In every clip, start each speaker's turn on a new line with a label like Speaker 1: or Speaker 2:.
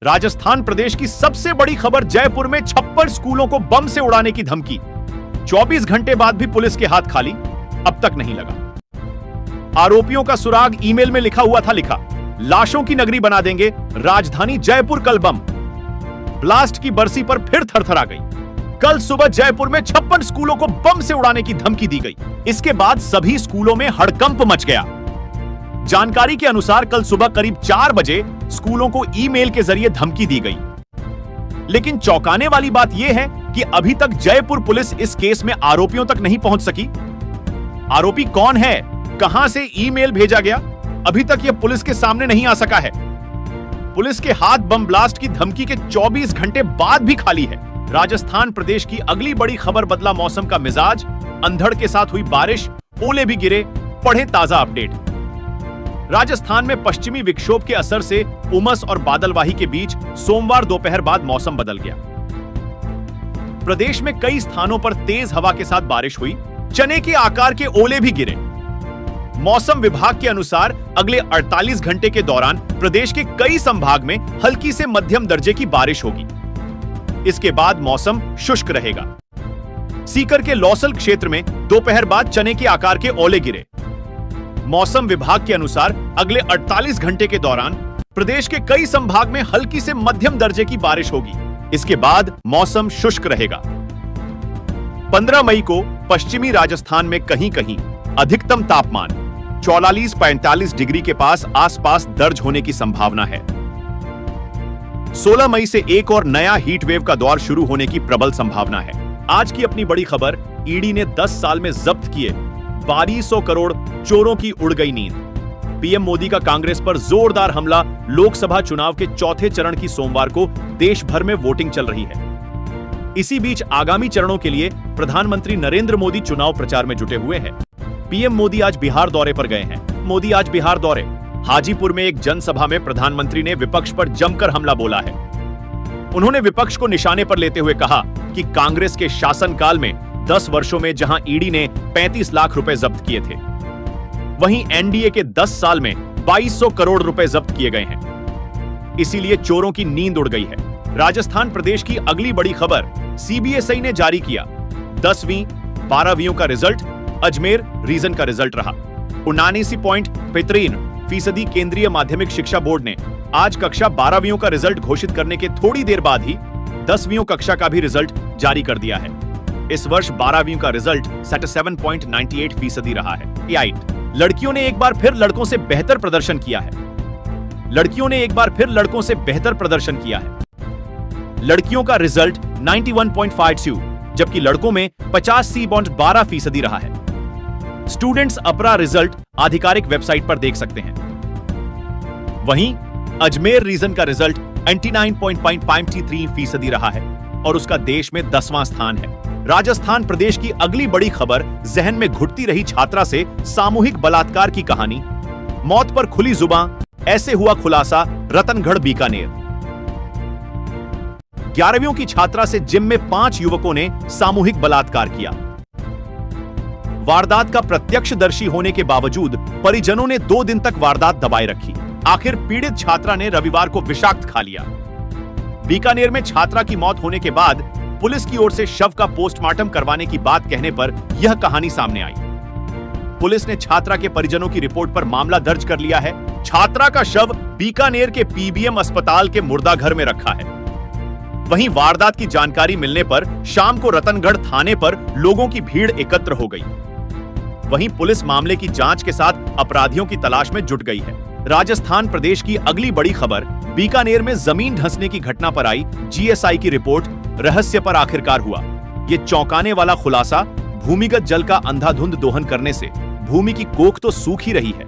Speaker 1: राजस्थान प्रदेश की सबसे बड़ी खबर, जयपुर में 56 स्कूलों को बम से उड़ाने की धमकी। 24 घंटे बाद भी पुलिस के हाथ खाली, अब तक नहीं लगा। आरोपियों का सुराग ईमेल में लिखा हुआ था, लिखा, लाशों की नगरी बना देंगे राजधानी जयपुर कल बम। ब्लास्ट की बरसी पर फिर थरथरा गई। कल सुबह जयपुर में 56 स्कूलों को बम से उड़ाने की धमकी दी गई। इसके बाद सभी स्कूलों में हड़कंप मच गया। जानकारी के अनुसार कल सुबह करीब 4 बजे स्कूलों को ईमेल के जरिए धमकी दी गई। लेकिन चौंकाने वाली बात यह है कि अभी तक जयपुर पुलिस इस केस में आरोपियों तक नहीं पहुंच सकी। आरोपी कौन है, कहां से ईमेल भेजा गया, अभी तक यह पुलिस के सामने नहीं आ सका है। पुलिस के हाथ बम ब्लास्ट की धमकी के 24 घंटे बाद भी खाली है। राजस्थान प्रदेश की अगली बड़ी खबर, बदला मौसम का मिजाज, अंधड़ के साथ हुई बारिश, ओले भी गिरे। पढ़े ताजा अपडेट। राजस्थान में पश्चिमी विक्षोभ के असर से उमस और बादलवाही के बीच सोमवार दोपहर बाद मौसम बदल गया। प्रदेश में कई स्थानों पर तेज हवा के साथ बारिश हुई, चने के आकार के ओले भी गिरे। मौसम विभाग के अनुसार अगले 48 घंटे के दौरान प्रदेश के कई संभाग में हल्की से मध्यम दर्जे की बारिश होगी। इसके बाद मौसम शुष्क रहेगा। सीकर के लौसल क्षेत्र में दोपहर बाद चने के आकार के ओले गिरे। मौसम विभाग के अनुसार अगले 48 घंटे के दौरान प्रदेश के कई संभाग में हल्की से मध्यम दर्जे की बारिश होगी। इसके बाद मौसम शुष्क रहेगा। 15 मई को पश्चिमी राजस्थान में कहीं कहीं अधिकतम तापमान 44-45 डिग्री के आसपास दर्ज होने की संभावना है। 16 मई से एक और नया हीट वेव का दौर शुरू होने की प्रबल संभावना है। आज की अपनी बड़ी खबर, ईडी ने 10 साल में जब्त किए 2200 करोड़, चोरों की उड़ गई नींद। पीएम मोदी का कांग्रेस पर जोरदार हमला। लोकसभा चुनाव के चौथे चरण की सोमवार को देश भर में वोटिंग चल रही है। इसी बीच आगामी चरणों के लिए प्रधानमंत्री नरेंद्र मोदी चुनाव प्रचार में जुटे हुए हैं। पीएम मोदी आज बिहार दौरे पर गए हैं। मोदी आज बिहार दौरे। हाजीपुर में एक जनसभा में प्रधानमंत्री ने विपक्ष पर जमकर हमला बोला है। उन्होंने विपक्ष को निशाने पर लेते हुए कहा कि कांग्रेस के शासनकाल में 10 वर्षों में जहां ईडी ने 35 लाख रुपए जब्त किए थे, वहीं एनडीए के 10 साल में 2200 करोड़ रुपए जब्त किए गए हैं। इसीलिए चोरों की नींद उड़ गई है। राजस्थान प्रदेश की अगली बड़ी खबर, सीबीएसई ने जारी किया 10वीं 12वीं का रिजल्ट। अजमेर रीजन का रिजल्ट रहा 79.15% केंद्रीय माध्यमिक शिक्षा बोर्ड ने आज कक्षा 12वीं का रिजल्ट घोषित करने के थोड़ी देर बाद ही 10वीं कक्षा का भी रिजल्ट जारी कर दिया है। इस वर्ष 12वीं का रिजल्ट 77.98% रहा है। 8 लड़कियों ने एक बार फिर लड़कों से बेहतर प्रदर्शन किया है। लड़कियों ने एक बार फिर लड़कों से बेहतर प्रदर्शन किया है। लड़कियों का रिजल्ट 91.52, जबकि लड़कों में 85.12% रहा है। स्टूडेंट्स अपरा रिजल्ट आधिकारिक वेबसाइट पर देख सकते हैं। वहीं अजमेर रीजन का रिजल्ट 89.53% रहा है और उसका देश में 10वां स्थान है। राजस्थान प्रदेश की अगली बड़ी खबर, जहन में घुटती रही छात्रा से सामूहिक बलात्कार की कहानी। मौत पर खुली जुबां, ऐसे हुआ खुलासा रतनगढ़ बीकानेर। 11वीं की छात्रा से जिम में 5 युवकों ने सामूहिक बलात्कार किया। वारदात का प्रत्यक्षदर्शी होने के बावजूद परिजनों ने 2 दिन तक वारदात दबाए रखी। आखिर पीड़ित छात्रा ने रविवार को विषाक्त खा लिया। बीकानेर में छात्रा की मौत होने के बाद पुलिस की ओर से शव का पोस्टमार्टम करवाने की बात कहने पर यह कहानी सामने आई। पुलिस ने छात्रा के परिजनों की रिपोर्ट पर मामला दर्ज कर लिया है। छात्रा का शव बीकानेर के पीबीएम अस्पताल के मुर्दाघर में रखा है। वहीं वारदात की जानकारी मिलने पर शाम को रतनगढ़ थाने पर लोगों की भीड़ एकत्र हो गई। वहीं पुलिस मामले की जांच के साथ अपराधियों की तलाश में जुट गई है। राजस्थान प्रदेश की अगली बड़ी खबर, बीकानेर में जमीन धंसने की घटना पर आई जीएसआई की रिपोर्ट। रहस्य पर आखिरकार हुआ। यह चौंकाने वाला खुलासा, भूमिगत जल का अंधाधुंध दोहन करने से भूमि की कोख तो सूख ही रही है।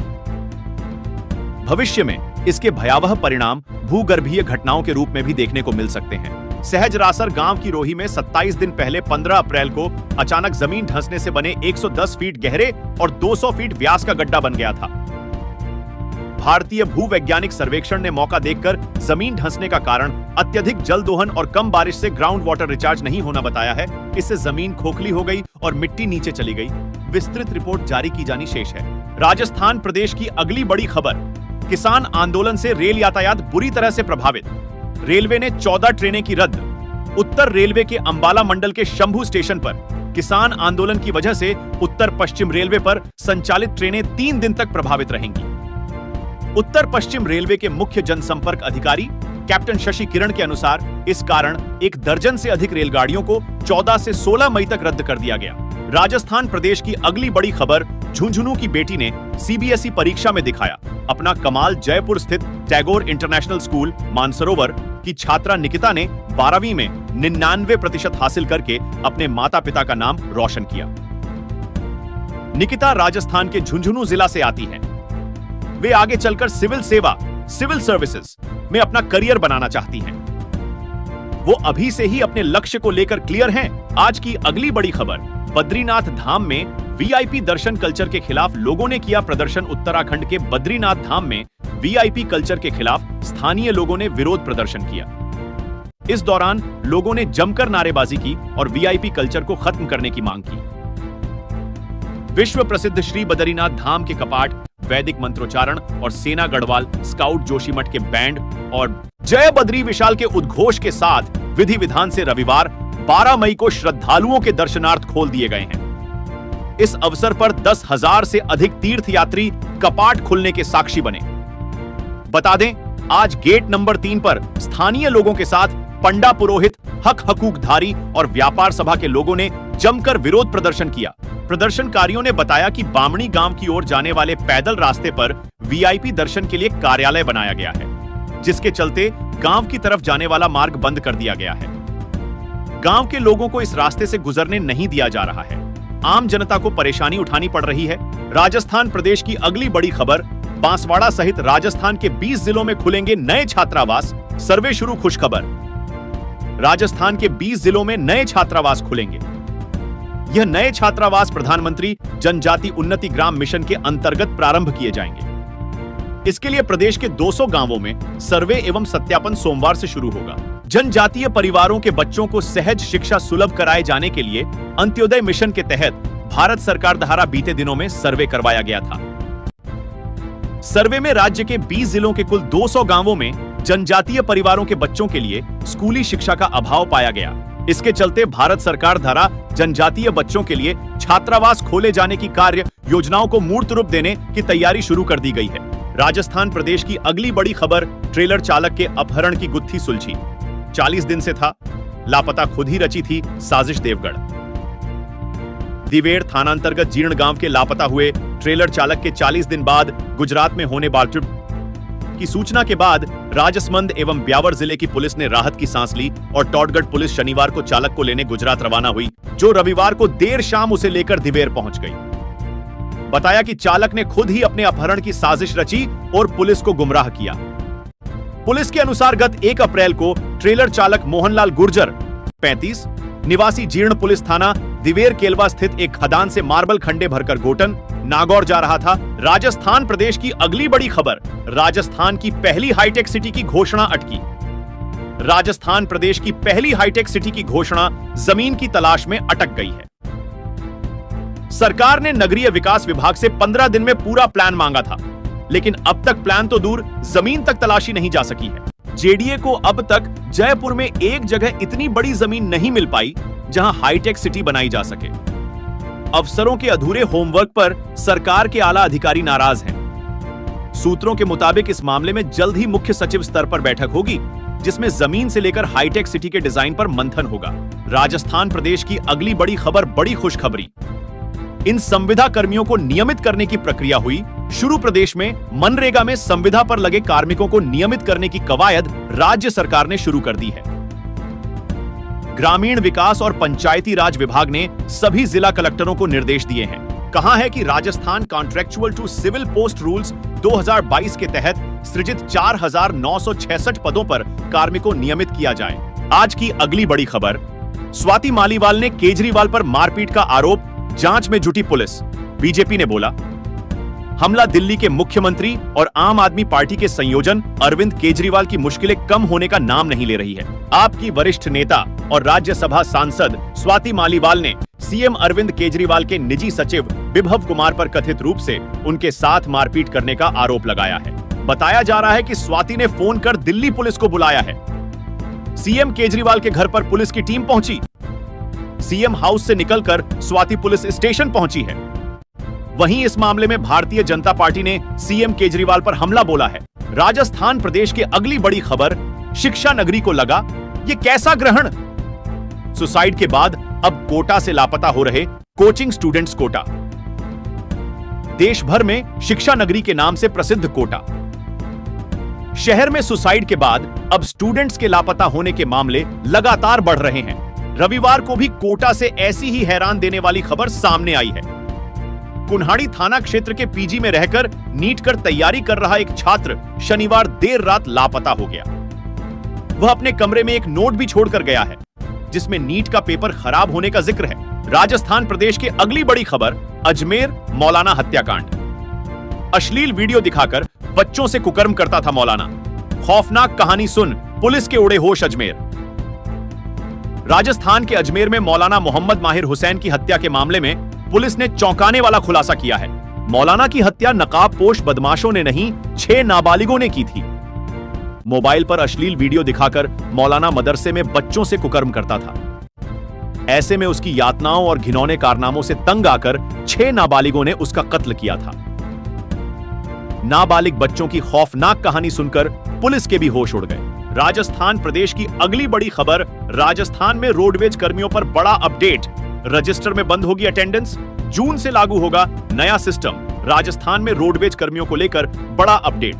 Speaker 1: भविष्य में इसके भयावह परिणाम भूगर्भीय घटनाओं के रूप में भी देखने को मिल सकते हैं। सहजरासर गांव की रोही में 27 दिन पहले 15 अप्रैल को अचानक जमीन धंसने से बने 110 फीट गहरे और 200 फीट व्यास का गड्ढा बन गया था। भारतीय भूवैज्ञानिक सर्वेक्षण ने मौका देखकर जमीन धंसने का कारण अत्यधिक जल दोहन और कम बारिश से ग्राउंड वाटर रिचार्ज नहीं होना बताया है। इससे जमीन खोखली हो गई और मिट्टी नीचे चली गई। विस्तृत रिपोर्ट जारी की जानी शेष है। राजस्थान प्रदेश की अगली बड़ी खबर, किसान आंदोलन से रेल यातायात बुरी तरह से प्रभावित। रेलवे ने 14 ट्रेनें की रद्द। उत्तर रेलवे के अंबाला मंडल के शंभू स्टेशन पर किसान आंदोलन की वजह से उत्तर पश्चिम रेलवे पर संचालित ट्रेनें 3 दिन तक प्रभावित रहेंगी। उत्तर पश्चिम रेलवे के मुख्य जनसंपर्क अधिकारी कैप्टन शशि किरण के अनुसार इस कारण 1 दर्जन से अधिक रेलगाड़ियों को 14 से 16 मई तक रद्द कर दिया गया। राजस्थान प्रदेश की अगली बड़ी खबर, झुंझुनू की बेटी ने सीबीएसई परीक्षा में दिखाया अपना कमाल। जयपुर स्थित टैगोर इंटरनेशनल स्कूल मानसरोवर की छात्रा निकिता ने 12वीं में 99% हासिल करके अपने माता पिता का नाम रोशन किया। निकिता राजस्थान के झुंझुनू जिला से आती हैं। वे आगे चलकर सिविल सेवा, सिविल सर्विसेज में अपना करियर बनाना चाहती हैं। वो अभी से ही अपने लक्ष्य को लेकर क्लियर हैं। आज की अगली बड़ी खबर, बद्रीनाथ धाम में वीआईपी दर्शन कल्चर के खिलाफ लोगों ने किया प्रदर्शन। उत्तराखंड के बद्रीनाथ धाम में वीआईपी कल्चर के खिलाफ स्थानीय लोगों ने विरोध प्रदर्शन किया। इस दौरान लोगों ने जमकर नारेबाजी की और वीआईपी कल्चर को खत्म करने की मांग की। विश्व प्रसिद्ध श्री बद्रीनाथ धाम के कपाट वैदिक मंत्रोच्चारण और सेना गढ़वाल स्काउट जोशीमठ के बैंड और जय बद्री विशाल के उद्घोष के साथ विधि विधान से रविवार 12 मई को श्रद्धालुओं के दर्शनार्थ खोल दिए गए हैं। इस अवसर पर 10,000 से अधिक तीर्थयात्री कपाट खुलने के साक्षी बने। बता दें, आज गेट नंबर 3 पर स्थानीय लोगों के साथ पंडा पुरोहित, हक हकूकधारी और व्यापार सभा के लोगों ने जमकर विरोध प्रदर्शन किया। प्रदर्शनकारियों ने बताया कि बामणी गांव की ओर जाने वाले पैदल रास्ते पर वीआईपी दर्शन के लिए कार्यालय बनाया गया है, जिसके चलते गांव की तरफ जाने वाला मार्ग बंद कर दिया गया है। गांव के लोगों को इस रास्ते से गुजरने नहीं दिया जा रहा है। आम जनता को परेशानी उठानी पड़ रही है। राजस्थान प्रदेश की अगली बड़ी खबर, बांसवाड़ा सहित राजस्थान के 20 जिलों में खुलेंगे नए छात्रावास। सर्वे शुरू खुशखबर, राजस्थान के 20 जिलों में नए छात्रावास खुलेंगे। यह नए छात्रावास प्रधानमंत्री जनजाति उन्नति ग्राम मिशन के अंतर्गत प्रारंभ किए जाएंगे। इसके लिए प्रदेश के 200 गांवों में सर्वे एवं सत्यापन सोमवार से शुरू होगा। जनजातीय परिवारों के बच्चों को सहज शिक्षा सुलभ कराए जाने के लिए अंत्योदय मिशन के तहत भारत सरकार द्वारा बीते दिनों में सर्वे करवाया गया था। सर्वे में राज्य के 20 जिलों के कुल 200 गांवों में जनजातीय परिवारों के बच्चों के लिए स्कूली शिक्षा का अभाव पाया गया। इसके चलते भारत सरकार द्वारा जनजातीय बच्चों के लिए छात्रावास खोले जाने की कार्य योजनाओं को मूर्त रूप देने की तैयारी शुरू कर दी गई है। राजस्थान प्रदेश की अगली बड़ी खबर, ट्रेलर चालक के अपहरण की गुत्थी सुलझी। 40 दिन से था लापता, खुद ही रची थी साजिश देवगढ़। दिवेड़ थानांतर्गत जीर्ण गांव के लापता हुए ट्रेलर चालक के 40 दिन बाद गुजरात में होने बावजूद की सूचना के बाद राजसमंद एवं ब्यावर जिले की पुलिस ने राहत की सांस ली और टॉडगढ़ पुलिस शनिवार को चालक को लेने गुजरात रवाना हुई, जो रविवार को देर शाम उसे लेकर दिवेर पहुंच गई। बताया कि चालक ने खुद ही अपने अपहरण की साजिश रची और पुलिस को गुमराह किया। पुलिस के अनुसार गत 1 अप्रैल को ट्रेलर चालक मोहनलाल गुर्जर 35 निवासी जीर्ण पुलिस थाना दिवेर केलवा स्थित एक खदान से मार्बल खंडे भरकर गोटन नागौर जा रहा था। राजस्थान प्रदेश की अगली बड़ी खबर, राजस्थान की पहली हाईटेक सिटी की घोषणा अटकी। राजस्थान प्रदेश की पहली हाईटेक सिटी की घोषणा जमीन की तलाश में अटक गई है। सरकार ने नगरीय विकास विभाग से 15 दिन में पूरा प्लान मांगा था, लेकिन अब तक प्लान तो दूर, जमीन तक तलाशी नहीं जा सकी है। जेडीए को अब तक जयपुर में एक जगह इतनी बड़ी जमीन नहीं मिल पाई जहां हाईटेक सिटी बनाई जा सके। अफसरों के अधूरे होमवर्क पर सरकार के आला अधिकारी नाराज हैं। सूत्रों के मुताबिक इस मामले में जल्द ही मुख्य सचिव स्तर पर बैठक होगी, जिसमें जमीन से लेकर हाईटेक सिटी के डिजाइन पर मंथन होगा। राजस्थान प्रदेश की अगली बड़ी खबर, बड़ी खुशखबरी, इन संविदा कर्मियों को नियमित करने की प्रक्रिया हुई शुरू। प्रदेश में मनरेगा में संविदा पर लगे कार्मिकों को नियमित करने की कवायद राज्य सरकार ने शुरू कर दी है। ग्रामीण विकास और पंचायती राज विभाग ने सभी जिला कलेक्टरों को निर्देश दिए हैं। कहा है कि Rajasthan contractual to civil post rules 2022 के तहत सृजित 4,966 पदों पर कार्मिकों नियमित किया जाए। आज की अगली बड़ी खबर, स्वाति मालीवाल ने केजरीवाल पर मारपीट का आरोप, जांच में जुटी पुलिस। बीजेपी ने बोला, हमला दिल्ली के मुख्यमंत्री और आम आदमी पार्टी के संयोजन अरविंद केजरीवाल की मुश्किलें कम होने का नाम नहीं ले रही है। आपकी वरिष्ठ नेता और राज्यसभा सांसद स्वाति मालीवाल ने सीएम अरविंद केजरीवाल के निजी सचिव विभव कुमार पर कथित रूप से उनके साथ मारपीट करने का आरोप लगाया है। बताया जा रहा है कि स्वाति ने फोन कर दिल्ली पुलिस को बुलाया है। सीएम केजरीवाल के घर पर पुलिस की टीम पहुंची। सीएम हाउस से निकलकर स्वाति पुलिस स्टेशन पहुंची है। वहीं इस मामले में भारतीय जनता पार्टी ने सीएम केजरीवाल पर हमला बोला है। राजस्थान प्रदेश की अगली बड़ी खबर, शिक्षा नगरी को लगा ये कैसा ग्रहण। सुसाइड के बाद अब कोटा से लापता हो रहे कोचिंग स्टूडेंट्स कोटा। देश भर में शिक्षा नगरी के नाम से प्रसिद्ध कोटा शहर में सुसाइड के बाद अब स्टूडेंट्स के लापता होने के मामले लगातार बढ़ रहे हैं। रविवार को भी कोटा से ऐसी ही हैरान देने वाली खबर सामने आई है। कुन्हाड़ी थाना क्षेत्र के पीजी में रहकर नीट कर तैयारी कर रहा एक छात्र शनिवार देर रात लापता हो गया। वह अपने कमरे में एक नोट भी छोड़कर गया है, जिसमें नीट का पेपर खराब होने का जिक्र है। राजस्थान प्रदेश की अगली बड़ी खबर, अजमेर मौलाना हत्याकांड। अश्लील वीडियो दिखाकर बच्चों से कुकर्म करता था मौलाना। खौफनाक कहानी सुन पुलिस के उड़े होश अजमेर। राजस्थान के अजमेर में मौलाना मोहम्मद माहिर हुसैन की हत्या के मामले में पुलिस ने चौंकाने वाला खुलासा किया है। मौलाना की हत्या नकाबपोश बदमाशों ने नहीं, 6 नाबालिगों ने की थी। मोबाइल पर अश्लील वीडियो दिखाकर मौलाना मदरसे में बच्चों से कुकर्म करता था। ऐसे में उसकी यातनाओं और घिनौने कारनामों से तंग आकर 6 नाबालिगों ने उसका कत्ल किया था। नाबालिग बच्चों की खौफनाक कहानी सुनकर पुलिस के भी होश उड़ गए। राजस्थान प्रदेश की अगली बड़ी खबर, राजस्थान में रोडवेज कर्मियों पर बड़ा अपडेट। रजिस्टर में बंद होगी अटेंडेंस, जून से लागू होगा नया सिस्टम। राजस्थान में रोडवेज कर्मियों को लेकर बड़ा अपडेट।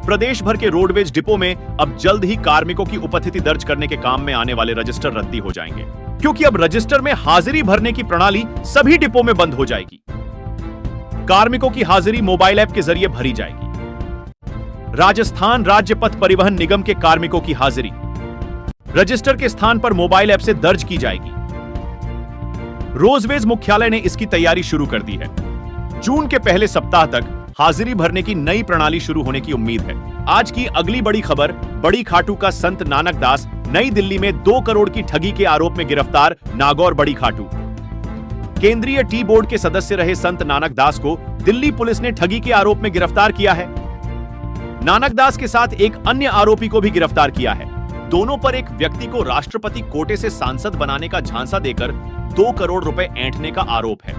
Speaker 1: प्रदेश भर के रोडवेज डिपो में अब जल्द ही कार्मिकों की उपस्थिति दर्ज करने के काम में आने वाले रजिस्टर रद्दी हो जाएंगे, क्योंकि अब रजिस्टर में हाजिरी भरने की प्रणाली सभी डिपो में बंद हो जाएगी। कार्मिकों की हाजिरी मोबाइल ऐप के जरिए भरी जाएगी। राजस्थान राज्य पथ परिवहन निगम के कार्मिकों की हाजिरी रजिस्टर के स्थान पर मोबाइल ऐप से दर्ज की जाएगी। रोडवेज मुख्यालय ने इसकी तैयारी शुरू कर दी है। जून के पहले सप्ताह तक हाजिरी भरने की नई प्रणाली शुरू होने की उम्मीद है। आज की अगली बड़ी खबर, बड़ी खाटू का संत नानक दास नई दिल्ली में 2 करोड़ की ठगी के आरोप में गिरफ्तार। नागौर बड़ी खाटू केंद्रीय टी बोर्ड के सदस्य रहे संत नानक दास को दिल्ली पुलिस ने ठगी के आरोप में गिरफ्तार किया है। नानक दास के साथ एक अन्य आरोपी को भी गिरफ्तार किया है। दोनों पर एक व्यक्ति को राष्ट्रपति कोटे से सांसद बनाने का झांसा देकर 2 करोड़ रुपए ऐंठने का आरोप है।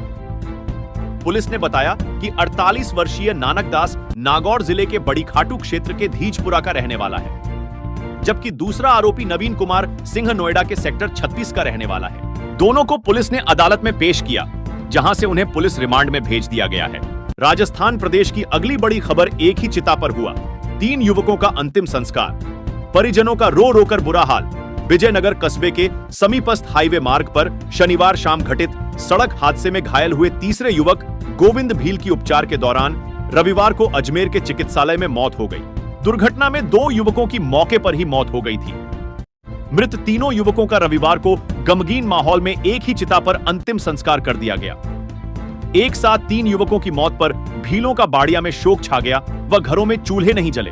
Speaker 1: पुलिस ने बताया कि 48 वर्षीय नानक दास नागौर जिले के बड़ी खाटू क्षेत्र के धीजपुरा का रहने वाला है, जबकि दूसरा आरोपी नवीन कुमार सिंह नोएडा के सेक्टर 36 का रहने वाला है। दोनों को पुलिस ने अदालत में पेश किया, जहां से उन्हें पुलिस रिमांड में भेज दिया गया है। राजस्थान प्रदेश की अगली बड़ी खबर, एक ही चिता पर हुआ 3 युवकों का अंतिम संस्कार। परिजनों का रो रो कर बुरा हाल। विजयनगर कस्बे के समीपस्थ हाईवे मार्ग पर शनिवार शाम घटित सड़क हादसे में घायल हुए तीसरे युवक गोविंद भील की उपचार के दौरान रविवार को अजमेर के चिकित्सालय में मौत हो गई। दुर्घटना में 2 युवकों की मौके पर ही मौत हो गई थी। मृत तीनों युवकों का रविवार को गमगीन माहौल में एक ही चिता पर अंतिम संस्कार कर दिया गया। एक साथ 3 युवकों की मौत पर भीलों का बाड़िया में शोक छा गया व घरों में चूल्हे नहीं जले।